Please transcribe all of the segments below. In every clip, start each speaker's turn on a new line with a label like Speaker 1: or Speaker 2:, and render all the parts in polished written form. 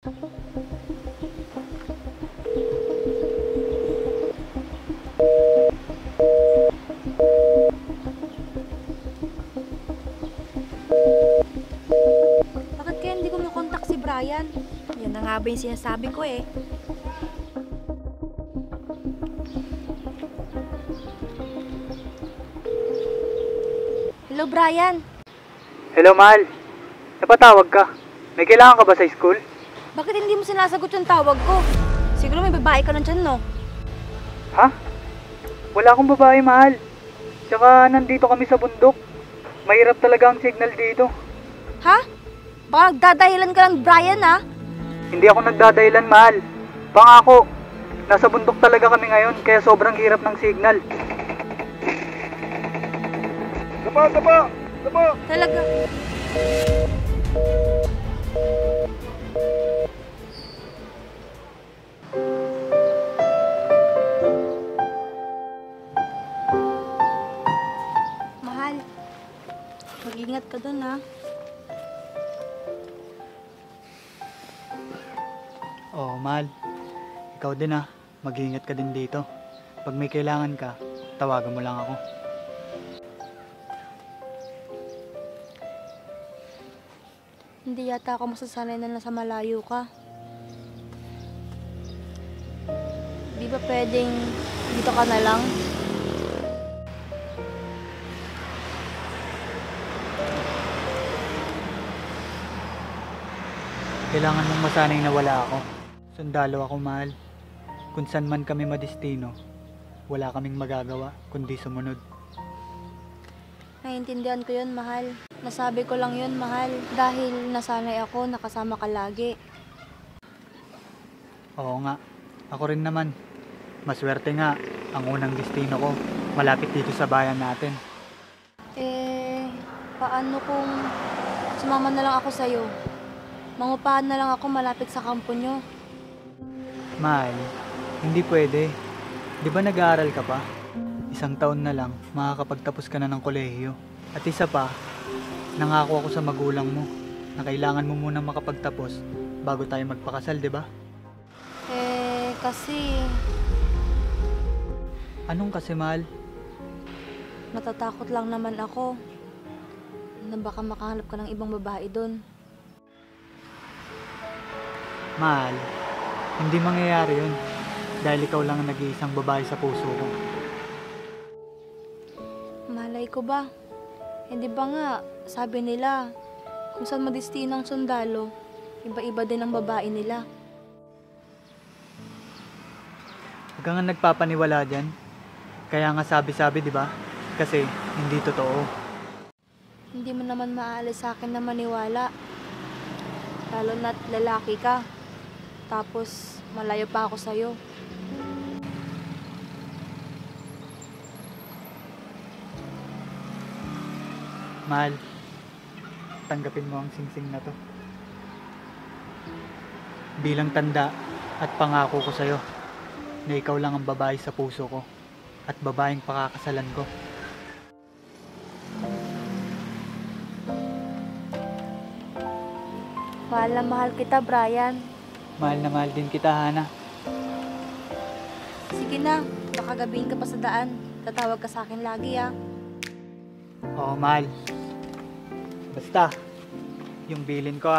Speaker 1: Bakit kaya hindi ko makontak si Brian? Yan na nga ba yung sinasabi ko eh. Hello, Brian.
Speaker 2: Hello, mahal. Napatawag ka. May kailangan ka ba sa school?
Speaker 1: Bakit hindi mo sinasagot yung tawag ko? Siguro may babae ka lang dyan, no?
Speaker 2: Ha? Wala akong babae, mahal. Tsaka nandito kami sa bundok. Mahirap talaga ang signal dito.
Speaker 1: Ha? Baka nagdadahilan ka lang, Brian, ha?
Speaker 2: Hindi ako nagdadahilan, mahal. Pangako. Nasa bundok talaga kami ngayon, kaya sobrang hirap ng signal. Dapa!
Speaker 1: Talaga. Mahal, mag-ingat ka dun, ha?
Speaker 2: Oo, mahal. Ikaw din ah. Mag-iingat ka din dito. Pag may kailangan ka, tawagan mo lang ako.
Speaker 1: Hindi yata ako masasanay na nasa malayo ka. Di ba pwedeng dito ka na lang?
Speaker 2: Kailangan mong masanay na wala ako. Sundalo ako, mahal. Kung saan man kami madestino, wala kaming magagawa kundi sumunod.
Speaker 1: Naiintindihan ko yun, mahal. Nasabi ko lang yun, mahal. Dahil nasanay ako, nakasama ka lagi.
Speaker 2: Oo nga. Ako rin naman. Maswerte nga. Ang unang destino ko, malapit dito sa bayan natin.
Speaker 1: Paano kung sumama na lang ako sa'yo? Mangupahan na lang ako malapit sa kampo nyo.
Speaker 2: Mahal, hindi pwede. Di ba nag-aaral ka pa? Isang taon na lang, makakapagtapos ka na ng kolehiyo. At isa pa, nangako ako sa magulang mo na kailangan mo munang makapagtapos bago tayo magpakasal, di ba?
Speaker 1: Kasi
Speaker 2: Anong kasi, mahal?
Speaker 1: natatakot lang naman ako na baka makahanap ka ng ibang babae doon.
Speaker 2: Mahal, hindi mangyayari yun dahil ikaw lang ang nag-iisang babae sa puso ko.
Speaker 1: Malay ko ba? Hindi ba nga, sabi nila, kung saan madestinong sundalo, iba-iba din ang babae nila.
Speaker 2: Huwag kang nga nagpapaniwala dyan. Kaya nga sabi-sabi, di ba? Kasi hindi totoo.
Speaker 1: Hindi mo naman maaalis sa akin na maniwala. Lalo na't lalaki ka. Tapos, malayo pa ako sa'yo.
Speaker 2: Mahal, tanggapin mo ang singsing na to. Bilang tanda at pangako ko sa'yo na ikaw lang ang babae sa puso ko at babaeng pakakasalan ko.
Speaker 1: Mahal na mahal kita, Brian.
Speaker 2: Mahal na mahal din kita, Hana.
Speaker 1: Sige na, baka gabihin ka pa sa daan. Tatawag ka sa akin lagi, ah.
Speaker 2: Oo, mahal. Basta, yung bilin ko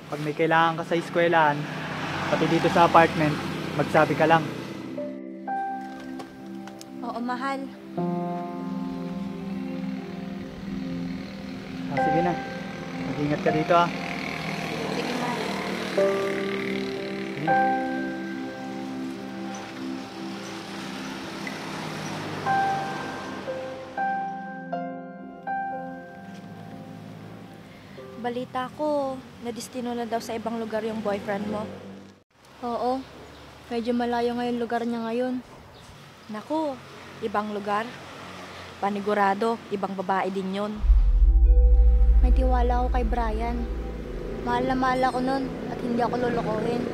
Speaker 2: pag may kailangan ka sa eskwelahan, pati dito sa apartment, magsabi ka lang.
Speaker 1: Oo, mahal.
Speaker 2: Sige na. Mag-ingat ka dito,
Speaker 1: Sige, mahal.
Speaker 2: Sige na.
Speaker 1: Balita ko, nadestino na daw sa ibang lugar yung boyfriend mo. Oo, medyo malayo ngayon lugar niya ngayon. Naku, ibang lugar. Panigurado, ibang babae din yun. May tiwala ako kay Brian. Mahal na mahal ako nun at hindi ako lolokohin.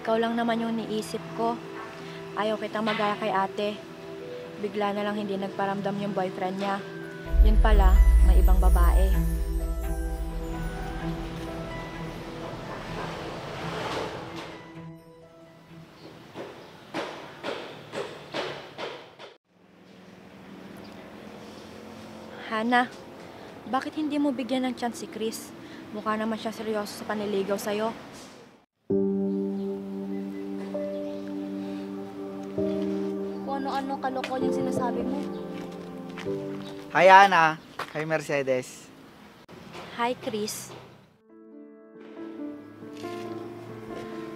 Speaker 1: Ikaw lang naman yung niisip ko. Ayaw kitang magaya kay ate. Bigla na lang hindi nagparamdam yung boyfriend niya. Yun pala, may ibang babae. Hana, bakit hindi mo bigyan ng chance si Chris? Mukha naman siya seryoso sa panliligaw sa'yo. Kung ano-ano kalokohan yung sinasabi mo.
Speaker 3: Hi Ana, hi Mercedes.
Speaker 1: Hi, Chris.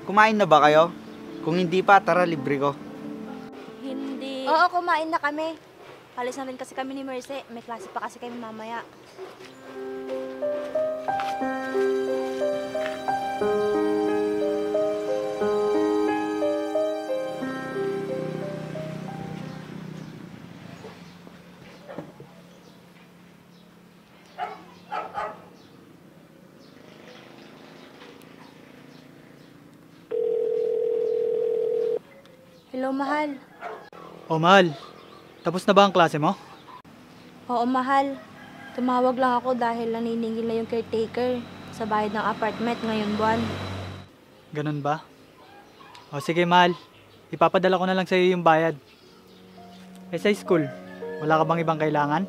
Speaker 3: Kumain na ba kayo? Kung hindi pa, tara libre ko.
Speaker 1: Hindi. Oo, kumain na kami. Palis na rin kasi kami ni Merce. May klase pa kasi kami mamaya. Hello, mahal.
Speaker 2: O mahal, tapos na ba ang klase mo?
Speaker 1: Oo, mahal. Tumawag lang ako dahil naniningil na yung caretaker sa bayad ng apartment ngayon buwan.
Speaker 2: Ganun ba? O sige mahal, ipapadala ko na lang sa iyo yung bayad. Sa school, wala ka bang ibang kailangan?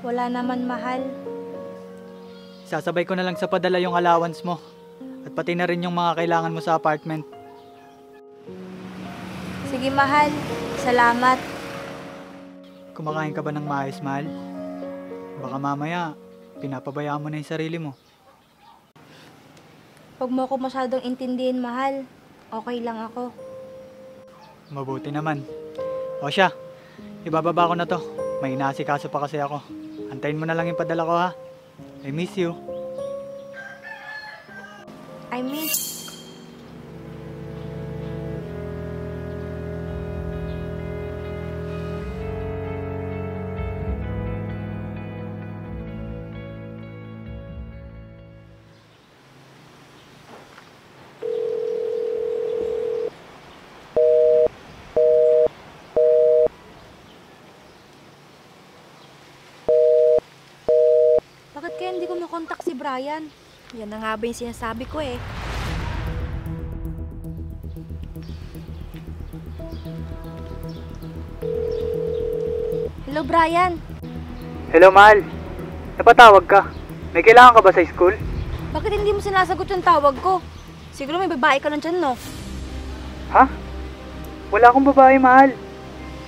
Speaker 1: Wala naman, mahal.
Speaker 2: Sasabay ko na lang sa padala yung allowance mo. At pati na rin yung mga kailangan mo sa apartment.
Speaker 1: Sige, mahal. Salamat.
Speaker 2: Kumakain ka ba ng maayos, mahal? Baka mamaya, pinapabayaan mo na yung sarili mo.
Speaker 1: Huwag mo ako masyadong intindihin, mahal. Okay lang ako.
Speaker 2: Mabuti naman. O siya, ibababa ko na to. May inaasikaso pa kasi ako. Antayin mo na lang yung padala ko ha. I miss you.
Speaker 1: I miss. Bakit kaya hindi ko makontak si Brian? Yan na nga ba yung sinasabi ko eh. Hello, Brian.
Speaker 2: Hello, mahal. Napatawag ka. May kailangan ka ba sa school?
Speaker 1: Bakit hindi mo sinasagot yung tawag ko? Siguro may babae ka lang dyan, no?
Speaker 2: Ha? Wala akong babae, mahal.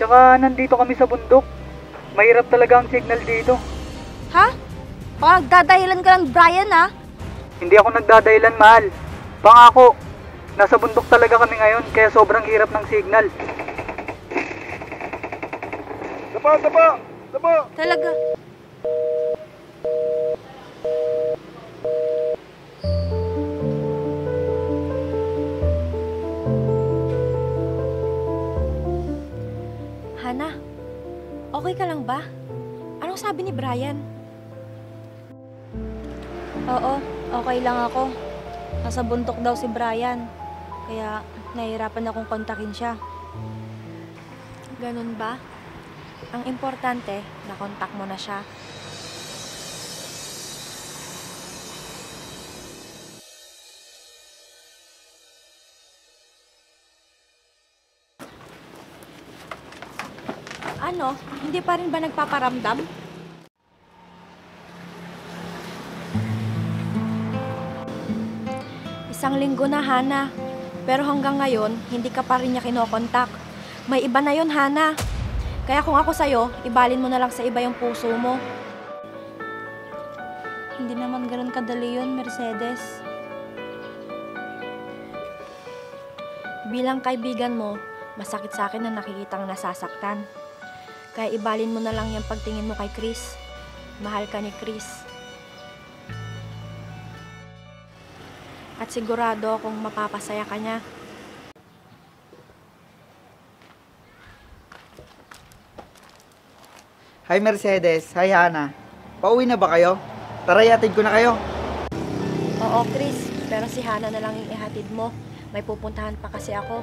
Speaker 2: Tsaka nandito kami sa bundok. Mahirap talaga ang signal dito.
Speaker 1: Ha? Baka nagdadahilan ka lang, Brian, ha?
Speaker 2: Hindi ako nagdadahilan, mahal. Pangako, nasa bundok talaga kami ngayon kaya sobrang hirap ng signal. Dapa!
Speaker 1: Talaga. Hana, okay ka lang ba? Anong sabi ni Brian? Oo, okay lang ako. Nasa buntok daw si Brian. Kaya nahihirapan akong kontakin siya. Ganun ba? Ang importante, nakontak mo na siya. Ano? Hindi pa rin ba nagpaparamdam? Isang linggo na, Hana. Pero hanggang ngayon, hindi ka pa rin niya kinokontak. May iba na yon, Hana. Kaya kung ako sa'yo, ibalin mo na lang sa iba yung puso mo. Hindi naman ganun kadali yun, Mercedes. Bilang kaibigan mo, masakit sa akin na nakikitang nasasaktan. Kaya ibalin mo na lang yung pagtingin mo kay Chris. Mahal ka ni Chris. At sigurado akong mapapasaya ka niya.
Speaker 3: Hi Mercedes, hi Hana. Pauwi na ba kayo? Tara, yatid ko na kayo.
Speaker 1: Oo, Chris. Pero si Hana na lang yung ihatid mo. May pupuntahan pa kasi ako.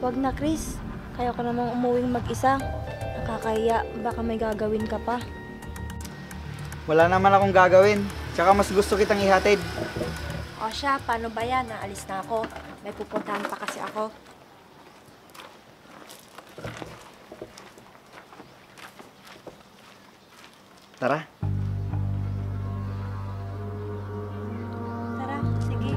Speaker 1: Huwag na, Chris. Kaya ko namang umuwing mag-isa. Nakakahiya. Baka may gagawin ka pa.
Speaker 3: Wala naman akong gagawin. Tsaka mas gusto kitang ihatid.
Speaker 1: O siya, paano ba yan? Naalis na ako. May pupuntahan pa kasi ako.
Speaker 3: Tara.
Speaker 1: Tara, sige.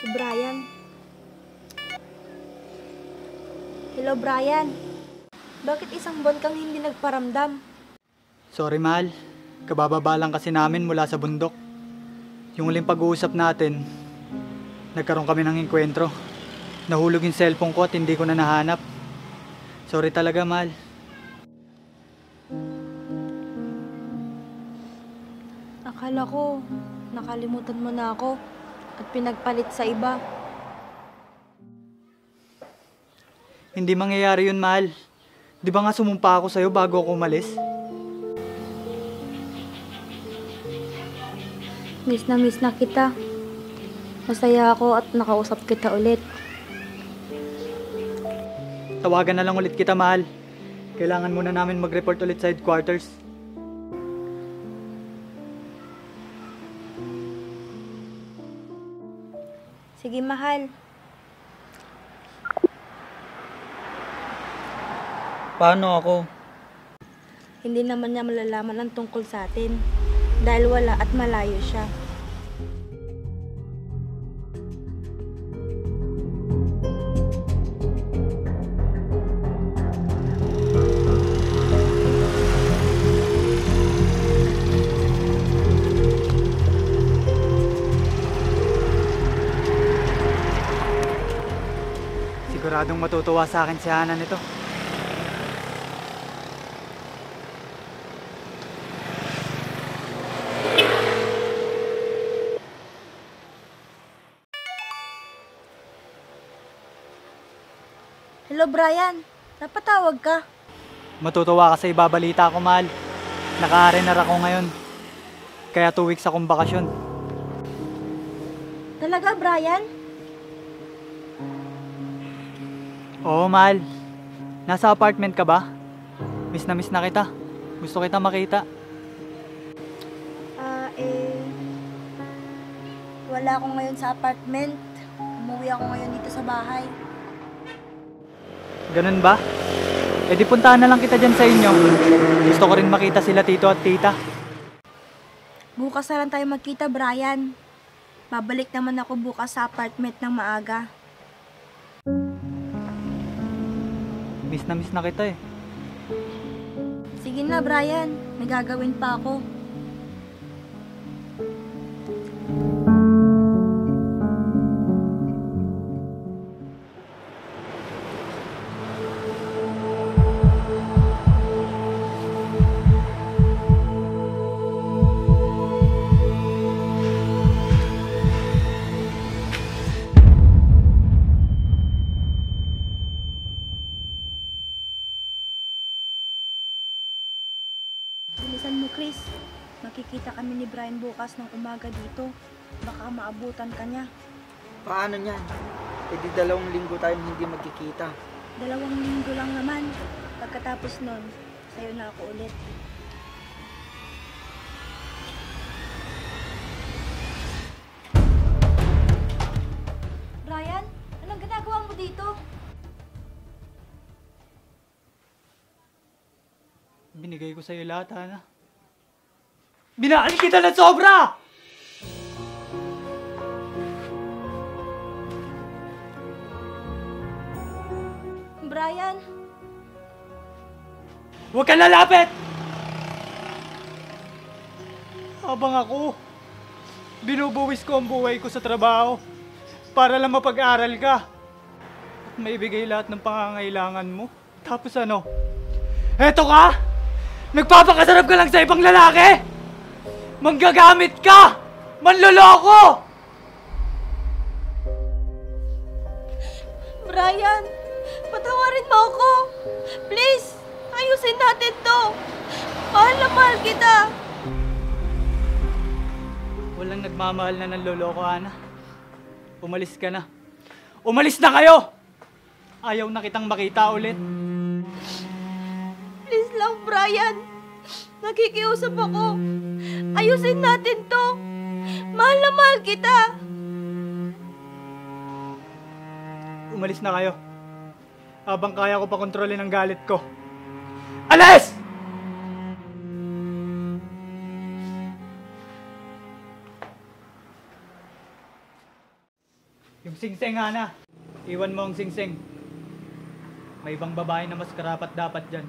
Speaker 1: Si Brian. Hello, Brian. Bakit isang buwan kang hindi nagparamdam?
Speaker 2: Sorry, mahal. Kabababa lang kasi namin mula sa bundok. Yung huling pag-uusap natin, nagkaroon kami ng enkwentro. Nahulog yung cellphone ko at hindi ko na nahanap. Sorry talaga, mahal.
Speaker 1: Akala ko, nakalimutan mo na ako at pinagpalit sa iba.
Speaker 2: Hindi mangyayari yun, mahal. Di ba nga sumumpa ako sa'yo bago ako umalis?
Speaker 1: Miss na kita. Masaya ako at nakausap kita ulit.
Speaker 2: Tawagan na lang ulit kita, mahal. Kailangan muna namin mag-report ulit sa headquarters.
Speaker 1: Sige, mahal.
Speaker 3: Paano ako?
Speaker 1: Hindi naman niya malalaman ang tungkol sa atin. Dahil wala at malayo siya.
Speaker 2: Siguradong matutuwa sa akin si Hana nito.
Speaker 1: Hello, Brian. Napatawag ka.
Speaker 2: Matutuwa kasi ibabalita ko, mahal. Naka-RNR ako ngayon. Kaya 2 weeks akong bakasyon.
Speaker 1: Talaga, Brian?
Speaker 2: Oo, mahal. Nasa apartment ka ba? Miss na kita. Gusto kita makita.
Speaker 1: Wala ako ngayon sa apartment. Umuwi ako ngayon dito sa bahay.
Speaker 2: Ganun ba? E di puntahan na lang kita dyan sa inyo. Gusto ko rin makita sila tito at tita.
Speaker 1: Bukas na lang tayo magkita, Brian. Babalik naman ako bukas sa apartment ng maaga.
Speaker 2: Miss na kita eh.
Speaker 1: Sige na, Brian. May gagawin pa ako. Bilisan mo, Chris. Makikita kami ni Brian bukas ng umaga dito. Baka maabutan ka niya.
Speaker 3: Paano niyan? E di 2 linggo tayong hindi magkikita.
Speaker 1: 2 linggo lang naman. Pagkatapos nun, sa'yo na ako ulit. Brian, anong ginagawa mo dito?
Speaker 2: Binigay ko sa'yo lahat, Hana. Binaan kita ng sobra!
Speaker 1: Brian,
Speaker 2: Huwag kang lalapit! Habang ako, binubuwis ko ang buhay ko sa trabaho para lang mapag-aral ka at maibigay lahat ng pangangailangan mo. Tapos ano? Eto ka? Nagpapakasarap ka lang sa ibang lalaki? Manggagamit ka! Manloloko!
Speaker 1: Brian, patawarin mo ako. Please, ayusin natin to. Mahal na mahal kita.
Speaker 2: Walang nagmamahal na ng loloko, Hana. Umalis ka na. Umalis na kayo! Ayaw na kitang makita ulit.
Speaker 1: Please lang, Brian. Nakikiusap ako. Ayusin natin to. Mahal na mahal kita.
Speaker 2: Umalis na kayo. Habang kaya ko pa kontrolin ang galit ko. Alis! Yung singseng, Hana. Iwan mo ang singseng. May ibang babae na mas karapat dapat dyan.